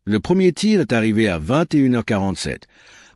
Le premier tir est arrivé à 21h47,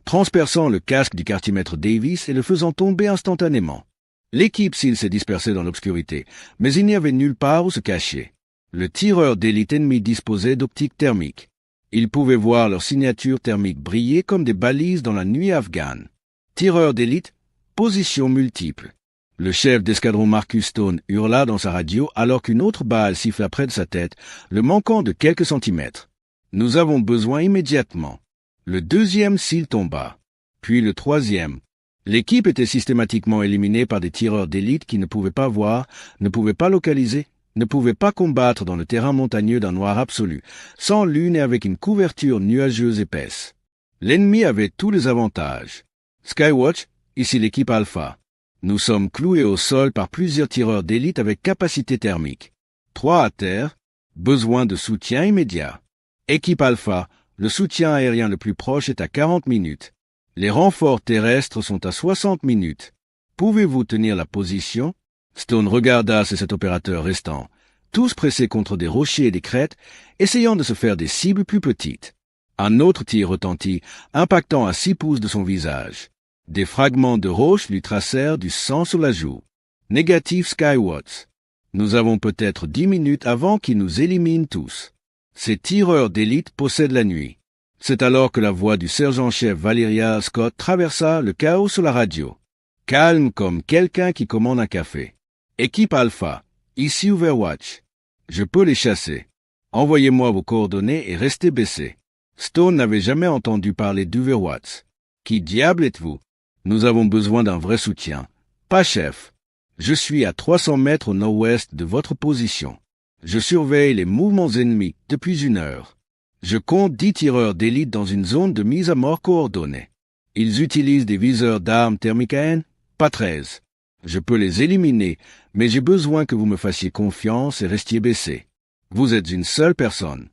transperçant le casque du quartier-maître Davis et le faisant tomber instantanément. L'équipe SEAL s'est dispersée dans l'obscurité, mais il n'y avait nulle part où se cacher. Le tireur d'élite ennemi disposait d'optiques thermiques. Ils pouvaient voir leur signature thermique briller comme des balises dans la nuit afghane. Tireur d'élite, position multiple. Le chef d'escadron Marcus Stone hurla dans sa radio alors qu'une autre balle siffla près de sa tête, le manquant de quelques centimètres. Nous avons besoin immédiatement. Le deuxième SEAL tomba. Puis le troisième. L'équipe était systématiquement éliminée par des tireurs d'élite qui ne pouvaient pas voir, ne pouvaient pas localiser, ne pouvaient pas combattre dans le terrain montagneux d'un noir absolu, sans lune et avec une couverture nuageuse épaisse. L'ennemi avait tous les avantages. Skywatch, ici l'équipe Alpha. Nous sommes cloués au sol par plusieurs tireurs d'élite avec capacité thermique. 3 à terre, besoin de soutien immédiat. Équipe Alpha, le soutien aérien le plus proche est à 40 minutes. Les renforts terrestres sont à 60 minutes. Pouvez-vous tenir la position? Stone regarda ses 7 opérateurs restants, tous pressés contre des rochers et des crêtes, essayant de se faire des cibles plus petites. Un autre tir retentit, impactant à 6 pouces de son visage. Des fragments de roches lui tracèrent du sang sur la joue. Négatif Skywatch. Nous avons peut-être 10 minutes avant qu'ils nous éliminent tous. Ces tireurs d'élite possèdent la nuit. C'est alors que la voix du sergent-chef Valeria Scott traversa le chaos sur la radio. Calme comme quelqu'un qui commande un café. Équipe Alpha, ici Overwatch. Je peux les chasser. Envoyez-moi vos coordonnées et restez baissés. Stone n'avait jamais entendu parler d'Overwatch. Qui diable êtes-vous? Nous avons besoin d'un vrai soutien. Pas chef. Je suis à 300 mètres au nord-ouest de votre position. Je surveille les mouvements ennemis depuis 1 heure. Je compte 10 tireurs d'élite dans une zone de mise à mort coordonnée. Ils utilisent des viseurs d'armes thermiques à haine, pas 13. Je peux les éliminer, mais j'ai besoin que vous me fassiez confiance et restiez baissés. Vous êtes une seule personne.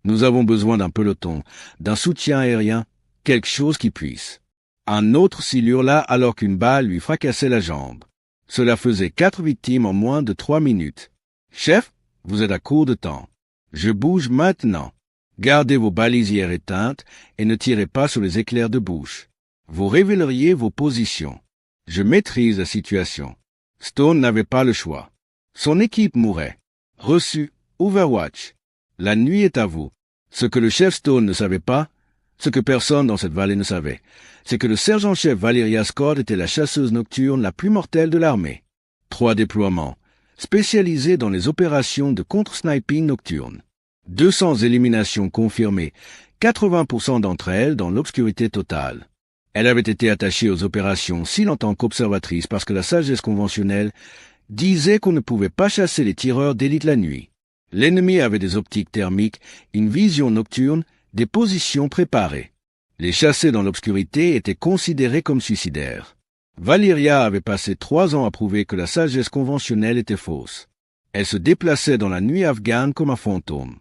Nous avons besoin d'un peloton, d'un soutien aérien, quelque chose qui puisse. Un autre SEAL hurla alors qu'une balle lui fracassait la jambe. Cela faisait 4 victimes en moins de 3 minutes. Chef, vous êtes à court de temps. Je bouge maintenant. Gardez vos balisières éteintes et ne tirez pas sur les éclairs de bouche. Vous révéleriez vos positions. Je maîtrise la situation. Stone n'avait pas le choix. Son équipe mourait. Reçu, Overwatch. La nuit est à vous. Ce que le chef Stone ne savait pas, ce que personne dans cette vallée ne savait, c'est que le sergent-chef Valeria Scott était la chasseuse nocturne la plus mortelle de l'armée. 3 déploiements, spécialisés dans les opérations de contre-sniping nocturne. 200 éliminations confirmées, 80% d'entre elles dans l'obscurité totale. Elle avait été attachée aux opérations SEAL en tant qu'observatrice parce que la sagesse conventionnelle disait qu'on ne pouvait pas chasser les tireurs d'élite la nuit. L'ennemi avait des optiques thermiques, une vision nocturne, des positions préparées. Les chasser dans l'obscurité étaient considérés comme suicidaires. Valeria avait passé 3 ans à prouver que la sagesse conventionnelle était fausse. Elle se déplaçait dans la nuit afghane comme un fantôme.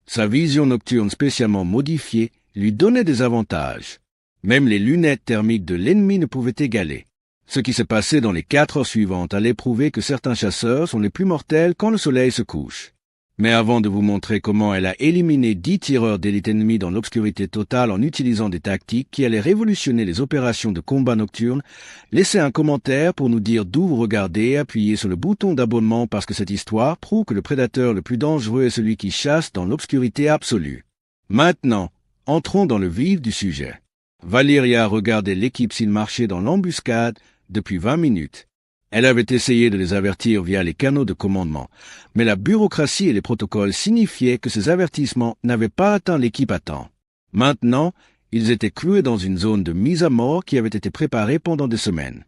Sa vision nocturne spécialement modifiée lui donnait des avantages. Même les lunettes thermiques de l'ennemi ne pouvaient égaler. Ce qui s'est passé dans les 4 heures suivantes allait prouver que certains chasseurs sont les plus mortels quand le soleil se couche. Mais avant de vous montrer comment elle a éliminé 10 tireurs d'élite ennemis dans l'obscurité totale en utilisant des tactiques qui allaient révolutionner les opérations de combat nocturne, laissez un commentaire pour nous dire d'où vous regardez et appuyez sur le bouton d'abonnement parce que cette histoire prouve que le prédateur le plus dangereux est celui qui chasse dans l'obscurité absolue. Maintenant, entrons dans le vif du sujet. Valeria regardait l'équipe SEAL marcher dans l'embuscade depuis 20 minutes. Elle avait essayé de les avertir via les canaux de commandement, mais la bureaucratie et les protocoles signifiaient que ces avertissements n'avaient pas atteint l'équipe à temps. Maintenant, ils étaient cloués dans une zone de mise à mort qui avait été préparée pendant des semaines.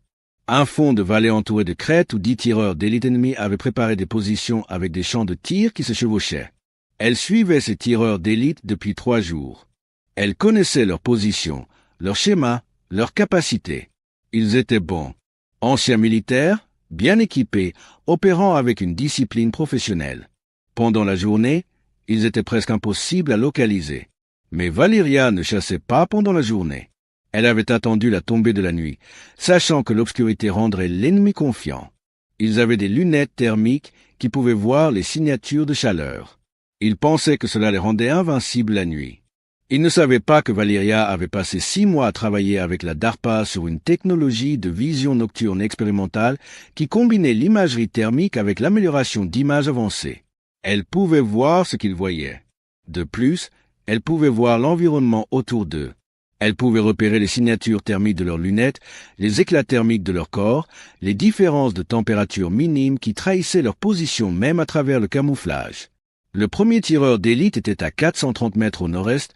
Un fond de vallée entouré de crêtes où 10 tireurs d'élite ennemie avaient préparé des positions avec des champs de tir qui se chevauchaient. Elle suivait ces tireurs d'élite depuis 3 jours. Elle connaissait leur position, leur schéma, leurs capacités. Ils étaient bons. Anciens militaires, bien équipés, opérant avec une discipline professionnelle. Pendant la journée, ils étaient presque impossibles à localiser. Mais Valeria ne chassait pas pendant la journée. Elle avait attendu la tombée de la nuit, sachant que l'obscurité rendrait l'ennemi confiant. Ils avaient des lunettes thermiques qui pouvaient voir les signatures de chaleur. Ils pensaient que cela les rendait invincibles la nuit. Il ne savait pas que Valeria avait passé 6 mois à travailler avec la DARPA sur une technologie de vision nocturne expérimentale qui combinait l'imagerie thermique avec l'amélioration d'images avancées. Elle pouvait voir ce qu'ils voyaient. De plus, elle pouvait voir l'environnement autour d'eux. Elle pouvait repérer les signatures thermiques de leurs lunettes, les éclats thermiques de leur corps, les différences de température minimes qui trahissaient leur position même à travers le camouflage. Le premier tireur d'élite était à 430 mètres au nord-est,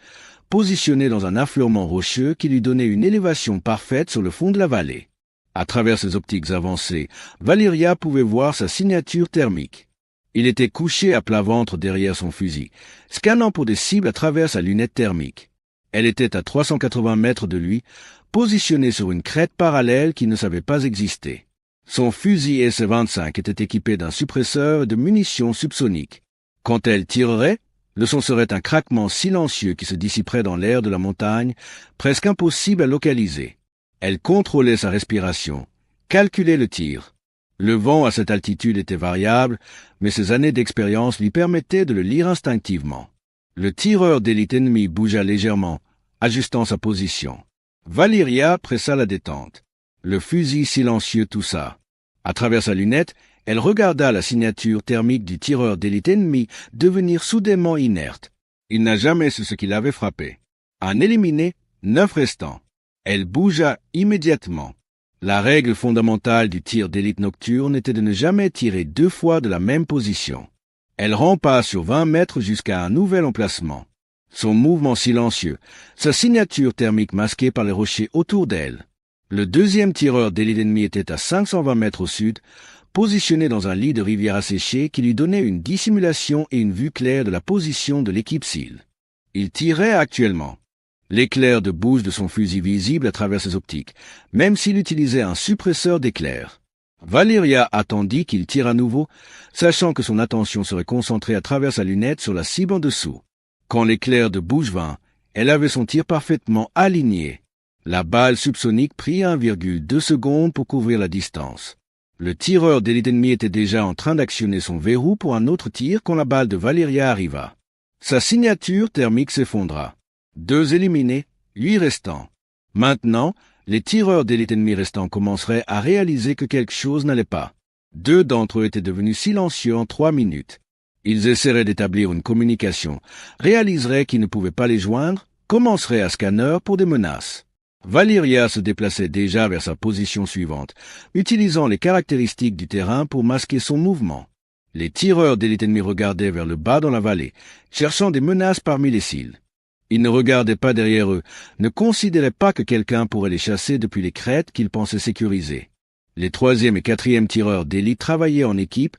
positionné dans un affleurement rocheux qui lui donnait une élévation parfaite sur le fond de la vallée. À travers ses optiques avancées, Valeria pouvait voir sa signature thermique. Il était couché à plat ventre derrière son fusil, scannant pour des cibles à travers sa lunette thermique. Elle était à 380 mètres de lui, positionnée sur une crête parallèle qui ne savait pas exister. Son fusil SC-25 était équipé d'un suppresseur et de munitions subsoniques. Quand elle tirerait, le son serait un craquement silencieux qui se dissiperait dans l'air de la montagne, presque impossible à localiser. Elle contrôlait sa respiration, calculait le tir. Le vent à cette altitude était variable, mais ses années d'expérience lui permettaient de le lire instinctivement. Le tireur d'élite ennemi bougea légèrement, ajustant sa position. Valeria pressa la détente. Le fusil silencieux toussa. À travers sa lunette, elle regarda la signature thermique du tireur d'élite ennemi devenir soudainement inerte. Il n'a jamais su ce qui l'avait frappé. Un éliminé, 9 restants. Elle bougea immédiatement. La règle fondamentale du tir d'élite nocturne était de ne jamais tirer 2 fois de la même position. Elle rampa sur 20 mètres jusqu'à un nouvel emplacement. Son mouvement silencieux, sa signature thermique masquée par les rochers autour d'elle. Le deuxième tireur d'élite ennemi était à 520 mètres au sud, positionné dans un lit de rivière asséchée qui lui donnait une dissimulation et une vue claire de la position de l'équipe SEAL. Il tirait actuellement. L'éclair de bouche de son fusil visible à travers ses optiques, même s'il utilisait un suppresseur d'éclairs. Valeria attendit qu'il tire à nouveau, sachant que son attention serait concentrée à travers sa lunette sur la cible en dessous. Quand l'éclair de bouche vint, elle avait son tir parfaitement aligné. La balle subsonique prit 1,2 secondes pour couvrir la distance. Le tireur d'élite ennemi était déjà en train d'actionner son verrou pour un autre tir quand la balle de Valeria arriva. Sa signature thermique s'effondra. 2 éliminés, 8 restants. Maintenant, les tireurs d'élite ennemi restants commenceraient à réaliser que quelque chose n'allait pas. 2 d'entre eux étaient devenus silencieux en 3 minutes. Ils essaieraient d'établir une communication, réaliseraient qu'ils ne pouvaient pas les joindre, commenceraient à scanner pour des menaces. Valeria se déplaçait déjà vers sa position suivante, utilisant les caractéristiques du terrain pour masquer son mouvement. Les tireurs d'élite ennemi regardaient vers le bas dans la vallée, cherchant des menaces parmi les cils. Ils ne regardaient pas derrière eux, ne considéraient pas que quelqu'un pourrait les chasser depuis les crêtes qu'ils pensaient sécuriser. Les 3e et 4e tireurs d'élite travaillaient en équipe,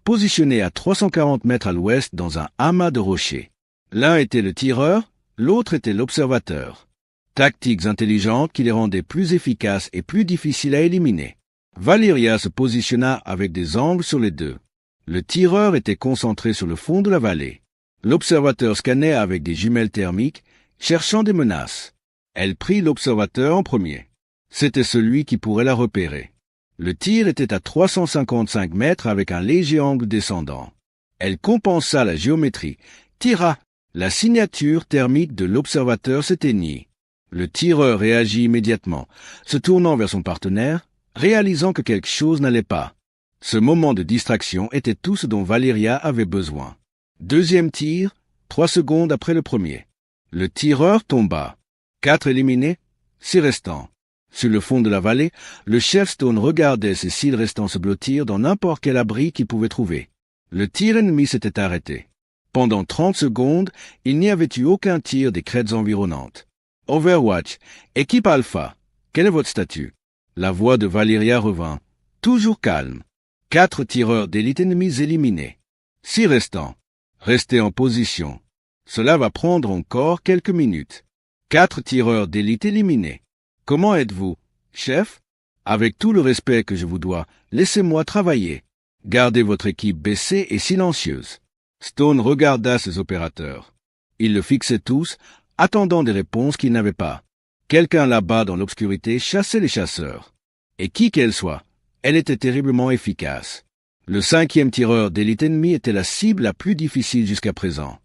positionnés à 340 mètres à l'ouest dans un amas de rochers. L'un était le tireur, l'autre était l'observateur. Tactiques intelligentes qui les rendaient plus efficaces et plus difficiles à éliminer. Valeria se positionna avec des angles sur les deux. Le tireur était concentré sur le fond de la vallée. L'observateur scannait avec des jumelles thermiques, cherchant des menaces. Elle prit l'observateur en premier. C'était celui qui pourrait la repérer. Le tir était à 355 mètres avec un léger angle descendant. Elle compensa la géométrie, tira. La signature thermique de l'observateur s'éteignit. Le tireur réagit immédiatement, se tournant vers son partenaire, réalisant que quelque chose n'allait pas. Ce moment de distraction était tout ce dont Valeria avait besoin. 2e tir, 3 secondes après le premier. Le tireur tomba. 4 éliminés, 6 restants. Sur le fond de la vallée, le chef Stone regardait ses cils restants se blottir dans n'importe quel abri qu'il pouvait trouver. Le tir ennemi s'était arrêté. Pendant 30 secondes, il n'y avait eu aucun tir des crêtes environnantes. Overwatch, équipe Alpha, quel est votre statut? La voix de Valeria revint, toujours calme. 4 tireurs d'élite ennemis éliminés. 6 restants. Restez en position. Cela va prendre encore quelques minutes. 4 tireurs d'élite éliminés. Comment êtes-vous, chef? Avec tout le respect que je vous dois, laissez-moi travailler. Gardez votre équipe baissée et silencieuse. Stone regarda ses opérateurs. Ils le fixaient tous, attendant des réponses qu'ils n'avaient pas. Quelqu'un là-bas dans l'obscurité chassait les chasseurs. Et qui qu'elle soit, elle était terriblement efficace. Le 5e tireur d'élite ennemi était la cible la plus difficile jusqu'à présent.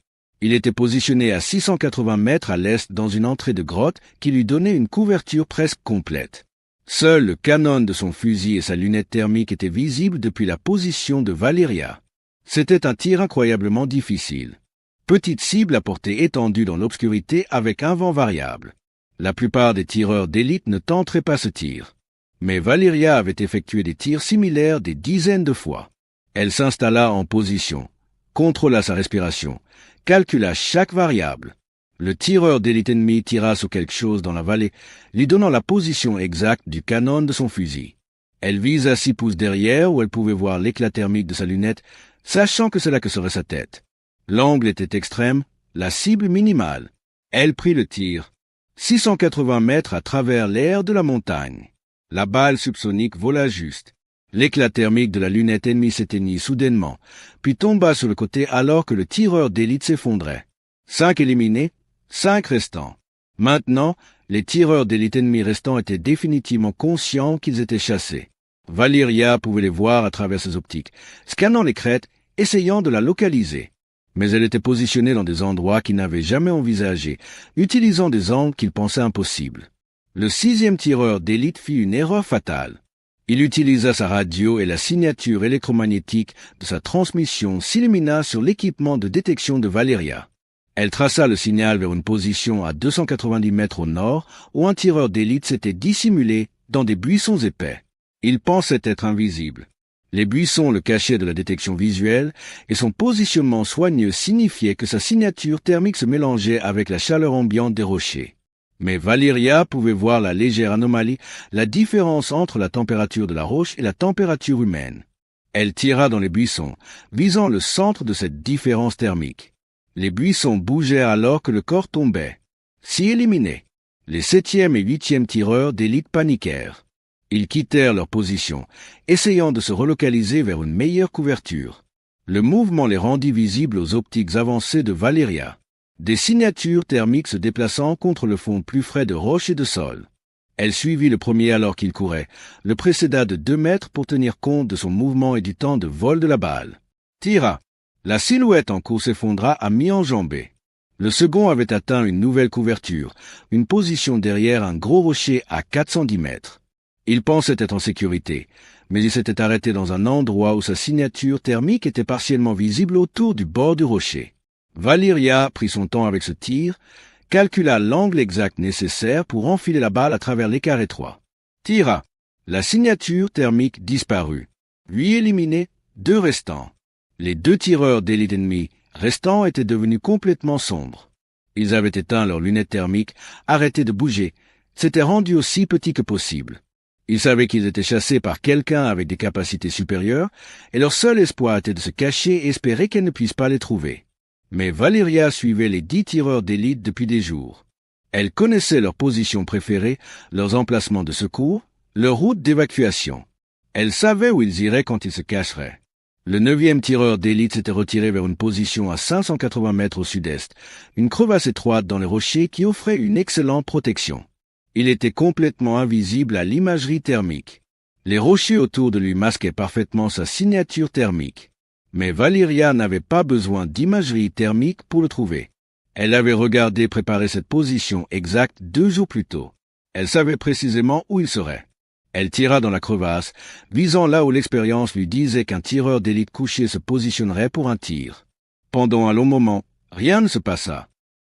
Il était positionné à 680 mètres à l'est dans une entrée de grotte qui lui donnait une couverture presque complète. Seul le canon de son fusil et sa lunette thermique étaient visibles depuis la position de Valeria. C'était un tir incroyablement difficile. Petite cible à portée étendue dans l'obscurité avec un vent variable. La plupart des tireurs d'élite ne tenteraient pas ce tir. Mais Valeria avait effectué des tirs similaires des dizaines de fois. Elle s'installa en position, contrôla sa respiration, calcula chaque variable. Le tireur d'élite ennemi tira sur quelque chose dans la vallée, lui donnant la position exacte du canon de son fusil. Elle visa 6 pouces derrière où elle pouvait voir l'éclat thermique de sa lunette, sachant que c'est là que serait sa tête. L'angle était extrême, la cible minimale. Elle prit le tir. 680 mètres à travers l'air de la montagne. La balle subsonique vola juste. L'éclat thermique de la lunette ennemie s'éteignit soudainement, puis tomba sur le côté alors que le tireur d'élite s'effondrait. 5 éliminés, 5 restants. Maintenant, les tireurs d'élite ennemis restants étaient définitivement conscients qu'ils étaient chassés. Valeria pouvait les voir à travers ses optiques, scannant les crêtes, essayant de la localiser. Mais elle était positionnée dans des endroits qu'il n'avait jamais envisagés, utilisant des angles qu'il pensait impossibles. Le 6e tireur d'élite fit une erreur fatale. Il utilisa sa radio et la signature électromagnétique de sa transmission s'illumina sur l'équipement de détection de Valeria. Elle traça le signal vers une position à 290 mètres au nord où un tireur d'élite s'était dissimulé dans des buissons épais. Il pensait être invisible. Les buissons le cachaient de la détection visuelle et son positionnement soigneux signifiait que sa signature thermique se mélangeait avec la chaleur ambiante des rochers. Mais Valeria pouvait voir la légère anomalie, la différence entre la température de la roche et la température humaine. Elle tira dans les buissons, visant le centre de cette différence thermique. Les buissons bougèrent alors que le corps tombait. 6 éliminés. Les 7e et 8e tireurs d'élite paniquèrent. Ils quittèrent leur position, essayant de se relocaliser vers une meilleure couverture. Le mouvement les rendit visibles aux optiques avancées de Valeria. Des signatures thermiques se déplaçant contre le fond plus frais de roches et de sol. Elle suivit le premier alors qu'il courait, le précéda de 2 mètres pour tenir compte de son mouvement et du temps de vol de la balle. Tira. La silhouette en cours s'effondra à mi-enjambée. Le second avait atteint une nouvelle couverture, une position derrière un gros rocher à 410 mètres. Il pensait être en sécurité, mais il s'était arrêté dans un endroit où sa signature thermique était partiellement visible autour du bord du rocher. Valeria prit son temps avec ce tir, calcula l'angle exact nécessaire pour enfiler la balle à travers l'écart étroit. Tira. La signature thermique disparut. 8 éliminés, 2 restants. Les 2 tireurs d'élite ennemie restants étaient devenus complètement sombres. Ils avaient éteint leurs lunettes thermiques, arrêté de bouger, s'étaient rendus aussi petits que possible. Ils savaient qu'ils étaient chassés par quelqu'un avec des capacités supérieures, et leur seul espoir était de se cacher et espérer qu'elle ne puisse pas les trouver. Mais Valeria suivait les 10 tireurs d'élite depuis des jours. Elle connaissait leurs positions préférées, leurs emplacements de secours, leurs routes d'évacuation. Elle savait où ils iraient quand ils se cacheraient. Le 9e tireur d'élite s'était retiré vers une position à 580 mètres au sud-est, une crevasse étroite dans les rochers qui offrait une excellente protection. Il était complètement invisible à l'imagerie thermique. Les rochers autour de lui masquaient parfaitement sa signature thermique. Mais Valeria n'avait pas besoin d'imagerie thermique pour le trouver. Elle avait regardé préparer cette position exacte 2 jours plus tôt. Elle savait précisément où il serait. Elle tira dans la crevasse, visant là où l'expérience lui disait qu'un tireur d'élite couché se positionnerait pour un tir. Pendant un long moment, rien ne se passa.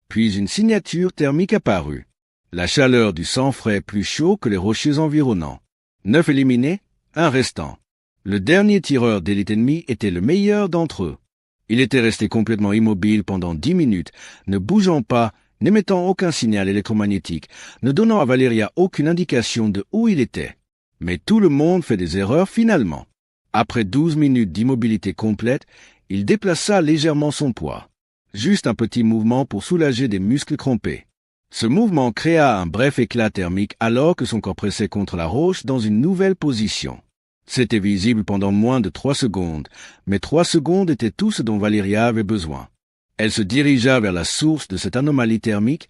Puis une signature thermique apparut. La chaleur du sang frais plus chaud que les rochers environnants. 9 éliminés, 1 restant. Le dernier tireur d'élite ennemie était le meilleur d'entre eux. Il était resté complètement immobile pendant 10 minutes, ne bougeant pas, n'émettant aucun signal électromagnétique, ne donnant à Valeria aucune indication de où il était. Mais tout le monde fait des erreurs finalement. Après 12 minutes d'immobilité complète, il déplaça légèrement son poids. Juste un petit mouvement pour soulager des muscles crampés. Ce mouvement créa un bref éclat thermique alors que son corps pressait contre la roche dans une nouvelle position. C'était visible pendant moins de 3 secondes, mais 3 secondes étaient tout ce dont Valeria avait besoin. Elle se dirigea vers la source de cette anomalie thermique,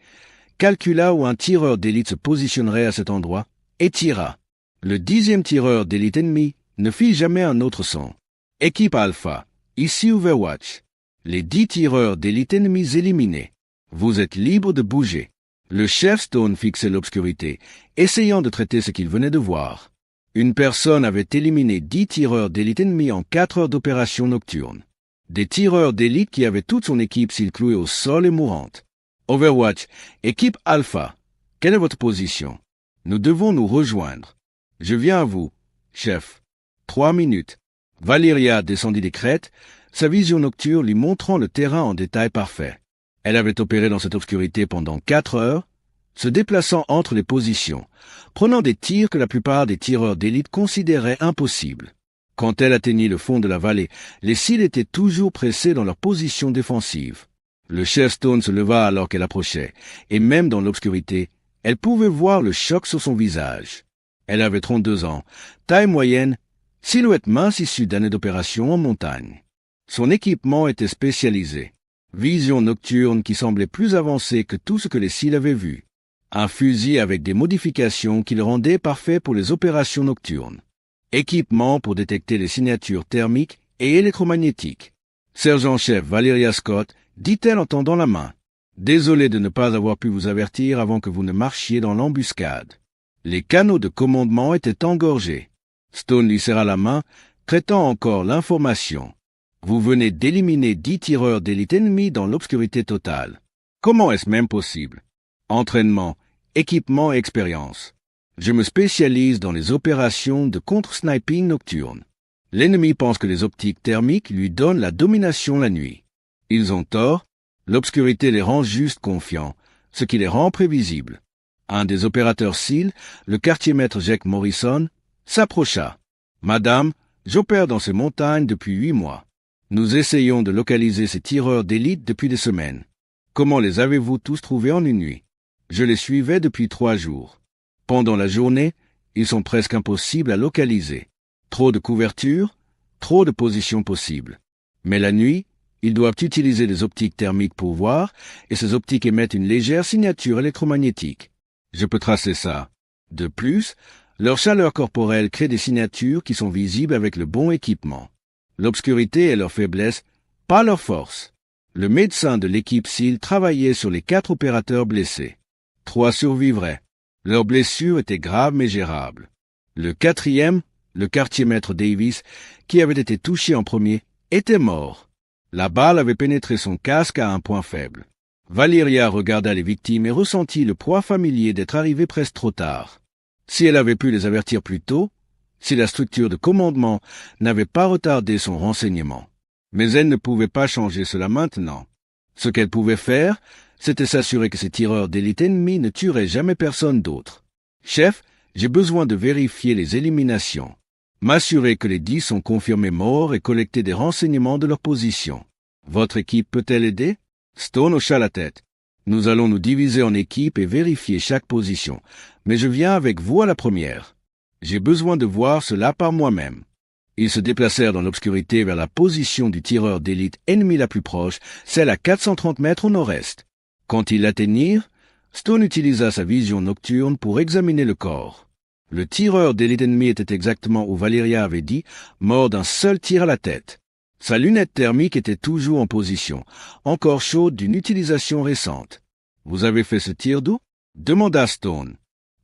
calcula où un tireur d'élite se positionnerait à cet endroit, et tira. Le 10e tireur d'élite ennemi ne fit jamais un autre son. Équipe Alpha, ici Overwatch. Les 10 tireurs d'élite ennemis éliminés. Vous êtes libre de bouger. Le chef Stone fixait l'obscurité, essayant de traiter ce qu'il venait de voir. Une personne avait éliminé 10 tireurs d'élite ennemis en 4 heures d'opération nocturne. Des tireurs d'élite qui avaient toute son équipe s'il clouée au sol et mourante. Overwatch, équipe Alpha, quelle est votre position? Nous devons nous rejoindre. Je viens à vous, chef. 3 minutes. Valeria descendit des crêtes, sa vision nocturne lui montrant le terrain en détail parfait. Elle avait opéré dans cette obscurité pendant 4 heures, se déplaçant entre les positions, prenant des tirs que la plupart des tireurs d'élite considéraient impossibles. Quand elle atteignit le fond de la vallée, les cils étaient toujours pressés dans leur position défensive. Le chef Stone se leva alors qu'elle approchait, et même dans l'obscurité, elle pouvait voir le choc sur son visage. Elle avait 32 ans, taille moyenne, silhouette mince issue d'années d'opération en montagne. Son équipement était spécialisé. Vision nocturne qui semblait plus avancée que tout ce que les cils avaient vu. Un fusil avec des modifications qui le rendaient parfait pour les opérations nocturnes. Équipement pour détecter les signatures thermiques et électromagnétiques. Sergent-chef Valeria Scott, dit-elle en tendant la main. Désolé de ne pas avoir pu vous avertir avant que vous ne marchiez dans l'embuscade. Les canaux de commandement étaient engorgés. Stone lui serra la main, traitant encore l'information. Vous venez d'éliminer 10 tireurs d'élite ennemis dans l'obscurité totale. Comment est-ce même possible? Entraînement, équipement et expérience. Je me spécialise dans les opérations de contre-sniping nocturne. L'ennemi pense que les optiques thermiques lui donnent la domination la nuit. Ils ont tort, l'obscurité les rend juste confiants, ce qui les rend prévisibles. Un des opérateurs SEAL, le quartier-maître Jack Morrison, s'approcha. « Madame, j'opère dans ces montagnes depuis 8 mois. Nous essayons de localiser ces tireurs d'élite depuis des semaines. Comment les avez-vous tous trouvés en une nuit? Je les suivais depuis 3 jours. Pendant la journée, ils sont presque impossibles à localiser. Trop de couverture, trop de positions possibles. Mais la nuit, ils doivent utiliser des optiques thermiques pour voir, et ces optiques émettent une légère signature électromagnétique. Je peux tracer ça. De plus, leur chaleur corporelle crée des signatures qui sont visibles avec le bon équipement. L'obscurité est leur faiblesse, pas leur force. Le médecin de l'équipe SEAL travaillait sur les 4 opérateurs blessés. 3 survivraient. Leurs blessures étaient graves mais gérables. Le 4e, le quartier-maître Davis, qui avait été touché en premier, était mort. La balle avait pénétré son casque à un point faible. Valeria regarda les victimes et ressentit le poids familier d'être arrivée presque trop tard. Si elle avait pu les avertir plus tôt, si la structure de commandement n'avait pas retardé son renseignement. Mais elle ne pouvait pas changer cela maintenant. Ce qu'elle pouvait faire, c'était s'assurer que ces tireurs d'élite ennemis ne tueraient jamais personne d'autre. Chef, j'ai besoin de vérifier les éliminations. M'assurer que les 10 sont confirmés morts et collecter des renseignements de leur position. Votre équipe peut-elle aider? Stone hocha la tête. Nous allons nous diviser en équipes et vérifier chaque position, mais je viens avec vous à la première. J'ai besoin de voir cela par moi-même. Ils se déplacèrent dans l'obscurité vers la position du tireur d'élite ennemi la plus proche, celle à 430 mètres au nord-est. Quand ils l'atteignirent, Stone utilisa sa vision nocturne pour examiner le corps. Le tireur d'élite ennemi était exactement où Valeria avait dit, mort d'un seul tir à la tête. Sa lunette thermique était toujours en position, encore chaude d'une utilisation récente. « Vous avez fait ce tir d'où » demanda Stone.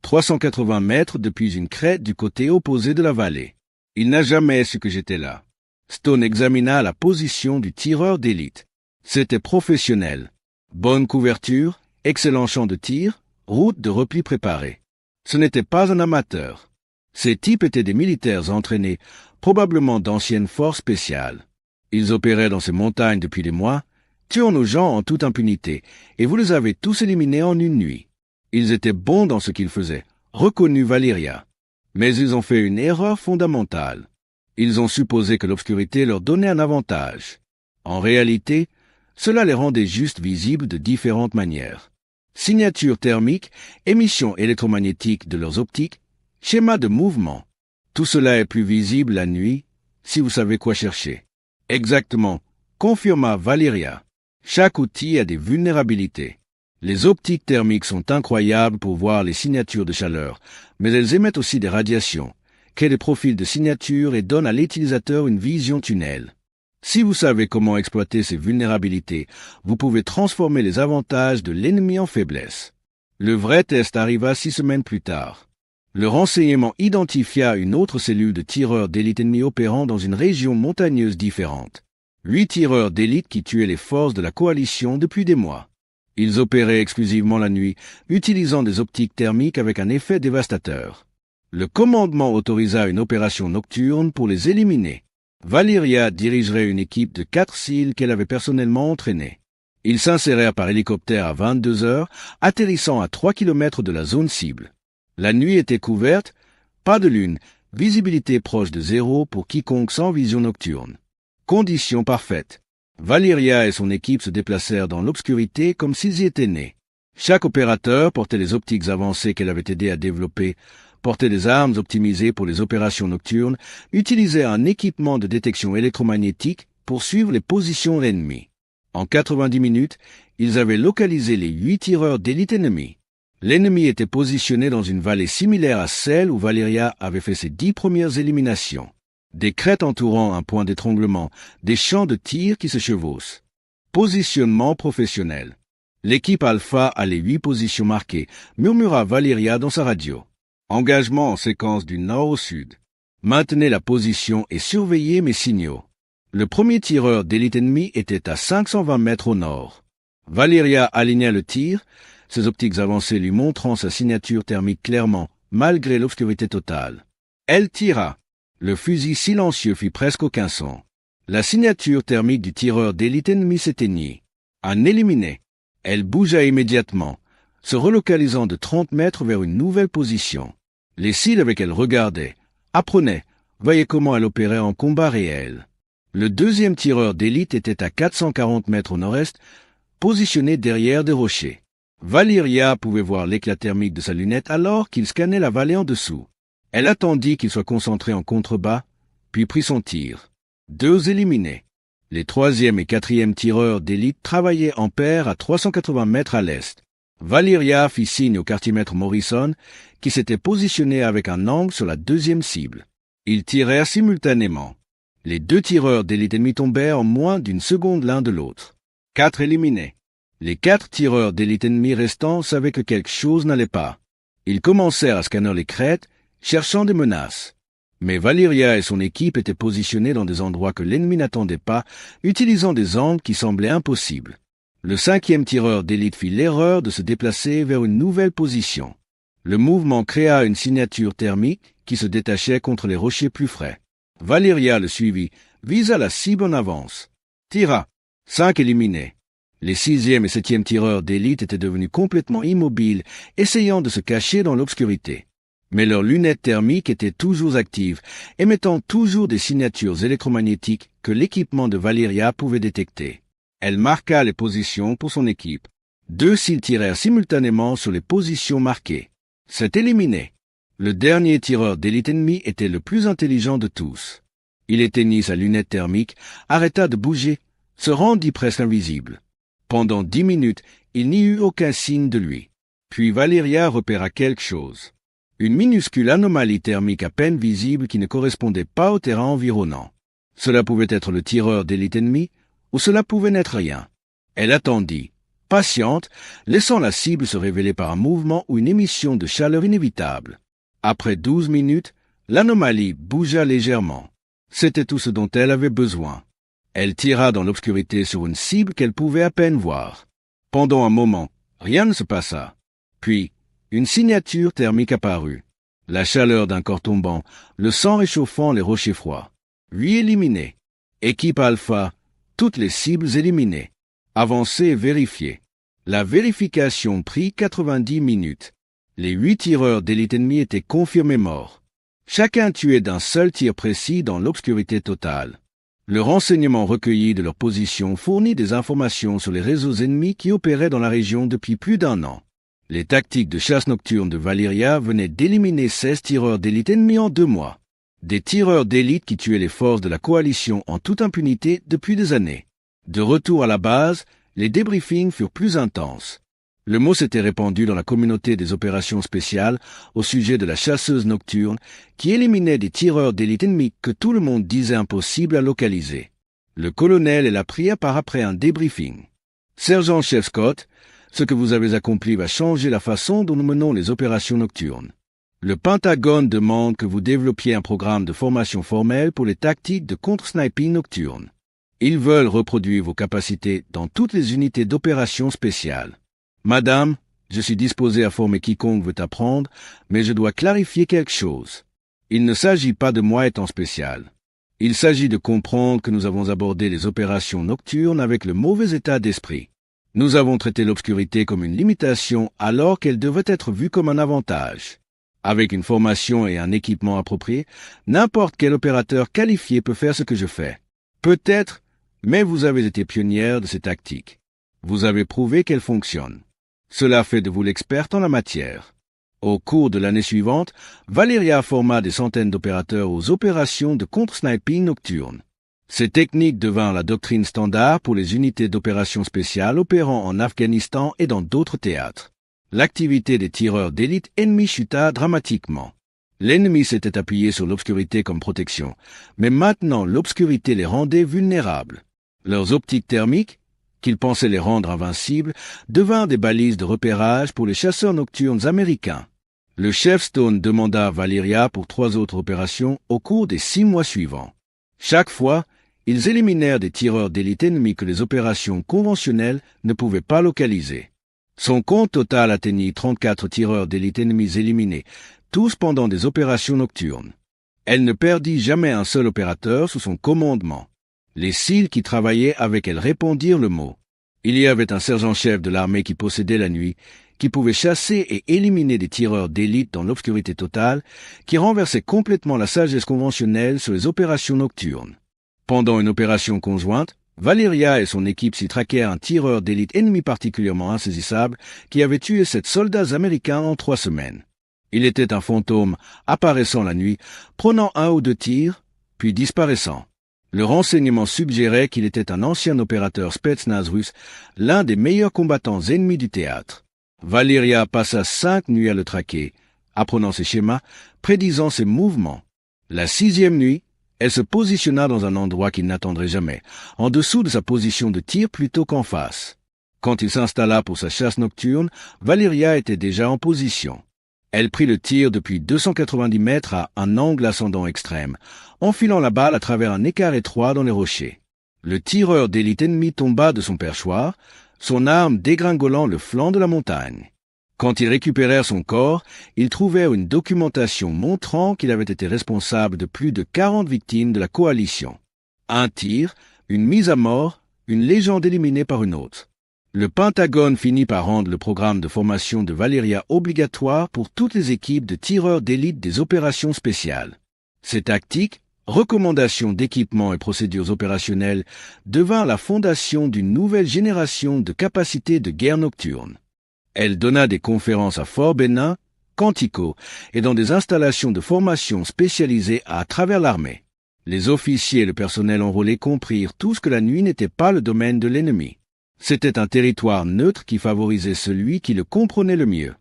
380 mètres depuis une crête du côté opposé de la vallée. Il n'a jamais su que j'étais là. Stone examina la position du tireur d'élite. C'était professionnel. Bonne couverture, excellent champ de tir, route de repli préparée. Ce n'était pas un amateur. Ces types étaient des militaires entraînés, probablement d'anciennes forces spéciales. Ils opéraient dans ces montagnes depuis des mois, tuant nos gens en toute impunité, et vous les avez tous éliminés en une nuit. Ils étaient bons dans ce qu'ils faisaient, reconnut Valeria. Mais ils ont fait une erreur fondamentale. Ils ont supposé que l'obscurité leur donnait un avantage. En réalité, cela les rendait juste visibles de différentes manières. Signature thermique, émission électromagnétique de leurs optiques, schéma de mouvement. Tout cela est plus visible la nuit, si vous savez quoi chercher. Exactement, confirma Valeria. Chaque outil a des vulnérabilités. Les optiques thermiques sont incroyables pour voir les signatures de chaleur, mais elles émettent aussi des radiations, créent des profils de signature et donnent à l'utilisateur une vision tunnel. Si vous savez comment exploiter ces vulnérabilités, vous pouvez transformer les avantages de l'ennemi en faiblesse. Le vrai test arriva 6 semaines plus tard. Le renseignement identifia une autre cellule de tireurs d'élite ennemis opérant dans une région montagneuse différente. 8 tireurs d'élite qui tuaient les forces de la coalition depuis des mois. Ils opéraient exclusivement la nuit, utilisant des optiques thermiques avec un effet dévastateur. Le commandement autorisa une opération nocturne pour les éliminer. Valeria dirigerait une équipe de 4 SEAL qu'elle avait personnellement entraînés. Ils s'insérèrent par hélicoptère à 22 heures, atterrissant à 3 km de la zone cible. La nuit était couverte, pas de lune, visibilité proche de zéro pour quiconque sans vision nocturne. Conditions parfaites. Valeria et son équipe se déplacèrent dans l'obscurité comme s'ils y étaient nés. Chaque opérateur portait les optiques avancées qu'elle avait aidé à développer, portait des armes optimisées pour les opérations nocturnes, utilisait un équipement de détection électromagnétique pour suivre les positions ennemies. En 90 minutes, ils avaient localisé les 8 tireurs d'élite ennemis. L'ennemi était positionné dans une vallée similaire à celle où Valeria avait fait ses 10 premières éliminations. Des crêtes entourant un point d'étranglement, des champs de tir qui se chevauchent. Positionnement professionnel. L'équipe Alpha a les 8 positions marquées, murmura Valeria dans sa radio. Engagement en séquence du nord au sud. Maintenez la position et surveillez mes signaux. Le premier tireur d'élite ennemi était à 520 mètres au nord. Valeria aligna le tir, ses optiques avancées lui montrant sa signature thermique clairement, malgré l'obscurité totale. Elle tira. Le fusil silencieux fit presque aucun son. La signature thermique du tireur d'élite ennemi s'éteignit. Un éliminé. Elle bougea immédiatement, se relocalisant de 30 mètres vers une nouvelle position. Les SEAL avec elle regardaient, apprenaient, voyaient comment elle opérait en combat réel. Le deuxième tireur d'élite était à 440 mètres au nord-est, positionné derrière des rochers. Valeria pouvait voir l'éclat thermique de sa lunette alors qu'il scannait la vallée en dessous. Elle attendit qu'il soit concentré en contrebas, puis prit son tir. 2 éliminés. Les 3e et 4e tireurs d'élite travaillaient en paire à 380 mètres à l'est. Valeria fit signe au quartier-maître Morrison, qui s'était positionné avec un angle sur la 2e cible. Ils tirèrent simultanément. Les 2 tireurs d'élite ennemis tombèrent en moins d'une seconde l'un de l'autre. 4 éliminés. Les 4 tireurs d'élite ennemis restants savaient que quelque chose n'allait pas. Ils commencèrent à scanner les crêtes, cherchant des menaces. Mais Valeria et son équipe étaient positionnés dans des endroits que l'ennemi n'attendait pas, utilisant des angles qui semblaient impossibles. Le 5e tireur d'élite fit l'erreur de se déplacer vers une nouvelle position. Le mouvement créa une signature thermique qui se détachait contre les rochers plus frais. Valeria le suivit, visa la cible en avance. Tira. 5 éliminés. Les 6e et 7e tireurs d'élite étaient devenus complètement immobiles, essayant de se cacher dans l'obscurité. Mais leurs lunettes thermiques étaient toujours actives, émettant toujours des signatures électromagnétiques que l'équipement de Valeria pouvait détecter. Elle marqua les positions pour son équipe. 2 SEAL tirèrent simultanément sur les positions marquées. C'est éliminé. Le dernier tireur d'élite ennemi était le plus intelligent de tous. Il éteignit sa lunette thermique, arrêta de bouger, se rendit presque invisible. Pendant 10 minutes, il n'y eut aucun signe de lui. Puis Valeria repéra quelque chose. Une minuscule anomalie thermique à peine visible qui ne correspondait pas au terrain environnant. Cela pouvait être le tireur d'élite ennemi, ou cela pouvait n'être rien. Elle attendit, patiente, laissant la cible se révéler par un mouvement ou une émission de chaleur inévitable. Après 12 minutes, l'anomalie bougea légèrement. C'était tout ce dont elle avait besoin. Elle tira dans l'obscurité sur une cible qu'elle pouvait à peine voir. Pendant un moment, rien ne se passa. Puis, une signature thermique apparut. La chaleur d'un corps tombant, le sang réchauffant les rochers froids. 8 éliminés. Équipe Alpha, toutes les cibles éliminées. Avancez et vérifiez. La vérification prit 90 minutes. Les 8 tireurs d'élite ennemie étaient confirmés morts. Chacun tué d'un seul tir précis dans l'obscurité totale. Le renseignement recueilli de leur position fournit des informations sur les réseaux ennemis qui opéraient dans la région depuis plus d'1 an. Les tactiques de chasse nocturne de Valeria venaient d'éliminer 16 tireurs d'élite ennemis en 2 mois. Des tireurs d'élite qui tuaient les forces de la coalition en toute impunité depuis des années. De retour à la base, les débriefings furent plus intenses. Le mot s'était répandu dans la communauté des opérations spéciales au sujet de la chasseuse nocturne qui éliminait des tireurs d'élite ennemis que tout le monde disait impossible à localiser. Le colonel et la pria part après un débriefing. Sergent-chef Scott, ce que vous avez accompli va changer la façon dont nous menons les opérations nocturnes. Le Pentagone demande que vous développiez un programme de formation formelle pour les tactiques de contre-sniping nocturne. Ils veulent reproduire vos capacités dans toutes les unités d'opération spéciales. Madame, je suis disposé à former quiconque veut apprendre, mais je dois clarifier quelque chose. Il ne s'agit pas de moi étant spécial. Il s'agit de comprendre que nous avons abordé les opérations nocturnes avec le mauvais état d'esprit. Nous avons traité l'obscurité comme une limitation alors qu'elle devait être vue comme un avantage. Avec une formation et un équipement approprié, n'importe quel opérateur qualifié peut faire ce que je fais. Peut-être, mais vous avez été pionnière de ces tactiques. Vous avez prouvé qu'elles fonctionnent. Cela fait de vous l'experte en la matière. Au cours de l'année suivante, Valeria forma des centaines d'opérateurs aux opérations de contre-sniping nocturne. Ces techniques devinrent la doctrine standard pour les unités d'opération spéciales opérant en Afghanistan et dans d'autres théâtres. L'activité des tireurs d'élite ennemis chuta dramatiquement. L'ennemi s'était appuyé sur l'obscurité comme protection, mais maintenant l'obscurité les rendait vulnérables. Leurs optiques thermiques, qu'ils pensaient les rendre invincibles, devinrent des balises de repérage pour les chasseurs nocturnes américains. Le chef Stone demanda à Valeria pour 3 autres opérations au cours des 6 mois suivants. Chaque fois, ils éliminèrent des tireurs d'élite ennemis que les opérations conventionnelles ne pouvaient pas localiser. Son compte total atteignit 34 tireurs d'élite ennemis éliminés, tous pendant des opérations nocturnes. Elle ne perdit jamais un seul opérateur sous son commandement. Les SEAL qui travaillaient avec elle répondirent le mot. Il y avait un sergent-chef de l'armée qui possédait la nuit, qui pouvait chasser et éliminer des tireurs d'élite dans l'obscurité totale, qui renversait complètement la sagesse conventionnelle sur les opérations nocturnes. Pendant une opération conjointe, Valeria et son équipe s'y traquèrent un tireur d'élite ennemi particulièrement insaisissable qui avait tué 7 soldats américains en 3 semaines. Il était un fantôme apparaissant la nuit, prenant 1 ou 2 tirs, puis disparaissant. Le renseignement suggérait qu'il était un ancien opérateur Spetsnaz russe, l'un des meilleurs combattants ennemis du théâtre. Valeria passa 5 nuits à le traquer, apprenant ses schémas, prédisant ses mouvements. La 6e nuit, elle se positionna dans un endroit qu'il n'attendrait jamais, en dessous de sa position de tir plutôt qu'en face. Quand il s'installa pour sa chasse nocturne, Valeria était déjà en position. Elle prit le tir depuis 290 mètres à un angle ascendant extrême, enfilant la balle à travers un écart étroit dans les rochers. Le tireur d'élite ennemi tomba de son perchoir, son arme dégringolant le flanc de la montagne. Quand ils récupérèrent son corps, ils trouvèrent une documentation montrant qu'il avait été responsable de plus de 40 victimes de la coalition. Un tir, une mise à mort, une légende éliminée par une autre. Le Pentagone finit par rendre le programme de formation de Valeria obligatoire pour toutes les équipes de tireurs d'élite des opérations spéciales. Ces tactiques, recommandations d'équipements et procédures opérationnelles devinrent la fondation d'une nouvelle génération de capacités de guerre nocturne. Elle donna des conférences à Fort Benning, Quantico et dans des installations de formation spécialisées à travers l'armée. Les officiers et le personnel enrôlé comprirent tous que la nuit n'était pas le domaine de l'ennemi. C'était un territoire neutre qui favorisait celui qui le comprenait le mieux.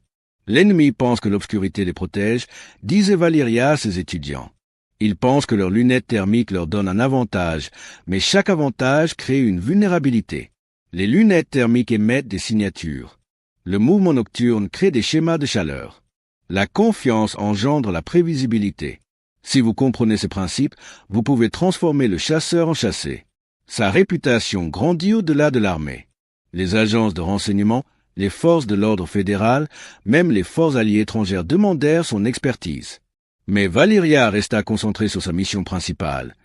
L'ennemi pense que l'obscurité les protège, disait Valeria à ses étudiants. Ils pensent que leurs lunettes thermiques leur donnent un avantage, mais chaque avantage crée une vulnérabilité. Les lunettes thermiques émettent des signatures. Le mouvement nocturne crée des schémas de chaleur. La confiance engendre la prévisibilité. Si vous comprenez ces principes, vous pouvez transformer le chasseur en chassé. Sa réputation grandit au-delà de l'armée. Les agences de renseignement, les forces de l'ordre fédéral, même les forces alliées étrangères demandèrent son expertise. Mais Valeria resta concentrée sur sa mission principale,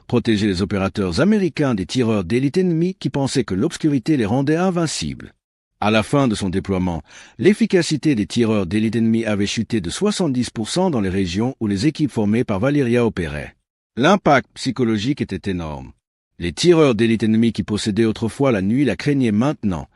protéger les opérateurs américains des tireurs d'élite ennemis qui pensaient que l'obscurité les rendait invincibles. À la fin de son déploiement, l'efficacité des tireurs d'élite ennemis avait chuté de 70% dans les régions où les équipes formées par Valeria opéraient. L'impact psychologique était énorme. Les tireurs d'élite ennemis qui possédaient autrefois la nuit la craignaient maintenant,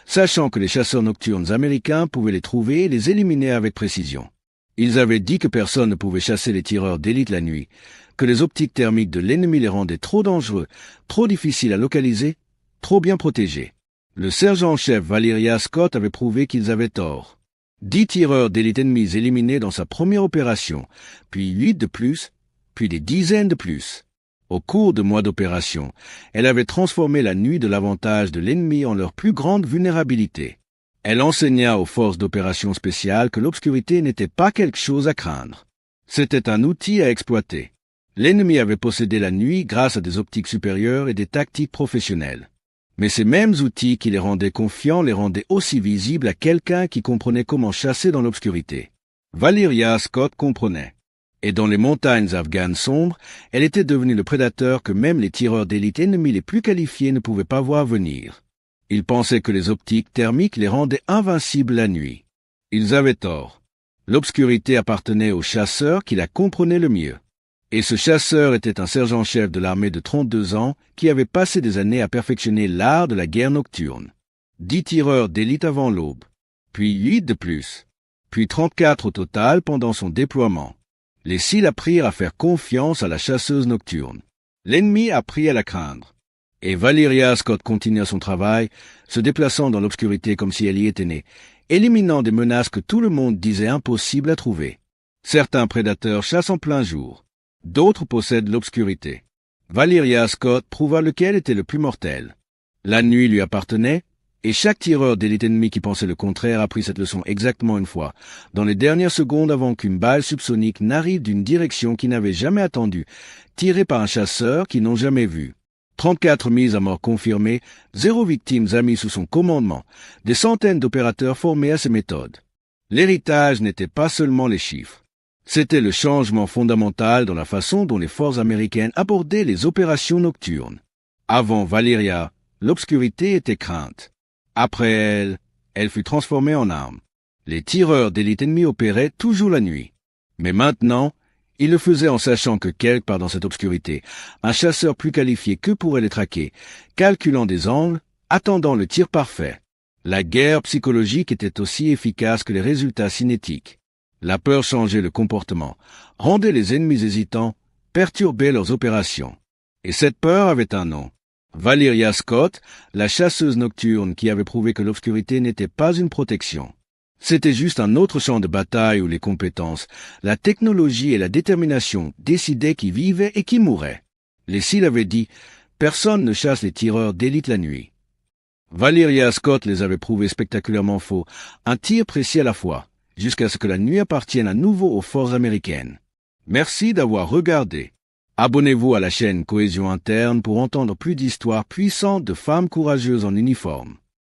sachant que les chasseurs nocturnes américains pouvaient les trouver et les éliminer avec précision. Ils avaient dit que personne ne pouvait chasser les tireurs d'élite la nuit, que les optiques thermiques de l'ennemi les rendaient trop dangereux, trop difficiles à localiser, trop bien protégés. Le sergent-chef Valeria Scott avait prouvé qu'ils avaient tort. 10 tireurs d'élite ennemis éliminés dans sa première opération, puis 8 de plus, puis des dizaines de plus. Au cours de mois d'opération, elle avait transformé la nuit de l'avantage de l'ennemi en leur plus grande vulnérabilité. Elle enseigna aux forces d'opération spéciales que l'obscurité n'était pas quelque chose à craindre. C'était un outil à exploiter. L'ennemi avait possédé la nuit grâce à des optiques supérieures et des tactiques professionnelles. Mais ces mêmes outils qui les rendaient confiants les rendaient aussi visibles à quelqu'un qui comprenait comment chasser dans l'obscurité. Valeria Scott comprenait. Et dans les montagnes afghanes sombres, elle était devenue le prédateur que même les tireurs d'élite ennemis les plus qualifiés ne pouvaient pas voir venir. Ils pensaient que les optiques thermiques les rendaient invincibles la nuit. Ils avaient tort. L'obscurité appartenait au chasseur qui la comprenait le mieux. Et ce chasseur était un sergent-chef de l'armée de 32 ans qui avait passé des années à perfectionner l'art de la guerre nocturne. 10 tireurs d'élite avant l'aube, puis 8 de plus, puis 34 au total pendant son déploiement. Les SEAL apprirent à faire confiance à la chasseuse nocturne. L'ennemi apprit à la craindre. Et Valeria Scott continua son travail, se déplaçant dans l'obscurité comme si elle y était née, éliminant des menaces que tout le monde disait impossibles à trouver. Certains prédateurs chassent en plein jour. D'autres possèdent l'obscurité. Valeria Scott prouva lequel était le plus mortel. La nuit lui appartenait, et chaque tireur d'élite ennemi qui pensait le contraire apprit cette leçon exactement une fois, dans les dernières secondes avant qu'une balle subsonique n'arrive d'une direction qu'ils n'avaient jamais attendue, tirée par un chasseur qu'ils n'ont jamais vu. 34 mises à mort confirmées, 0 victimes amies sous son commandement, des centaines d'opérateurs formés à ces méthodes. L'héritage n'était pas seulement les chiffres. C'était le changement fondamental dans la façon dont les forces américaines abordaient les opérations nocturnes. Avant Valeria, l'obscurité était crainte. Après elle, elle fut transformée en arme. Les tireurs d'élite ennemie opéraient toujours la nuit. Mais maintenant, ils le faisaient en sachant que quelque part dans cette obscurité, un chasseur plus qualifié qu'eux pourrait les traquer, calculant des angles, attendant le tir parfait. La guerre psychologique était aussi efficace que les résultats cinétiques. La peur changeait le comportement, rendait les ennemis hésitants, perturbait leurs opérations. Et cette peur avait un nom. Valeria Scott, la chasseuse nocturne qui avait prouvé que l'obscurité n'était pas une protection. C'était juste un autre champ de bataille où les compétences, la technologie et la détermination décidaient qui vivait et qui mourait. Les SEAL avaient dit « Personne ne chasse les tireurs d'élite la nuit ». Valeria Scott les avait prouvés spectaculairement faux, un tir précis à la fois, jusqu'à ce que la nuit appartienne à nouveau aux forces américaines. Merci d'avoir regardé. Abonnez-vous à la chaîne Cohésion Interne pour entendre plus d'histoires puissantes de femmes courageuses en uniforme.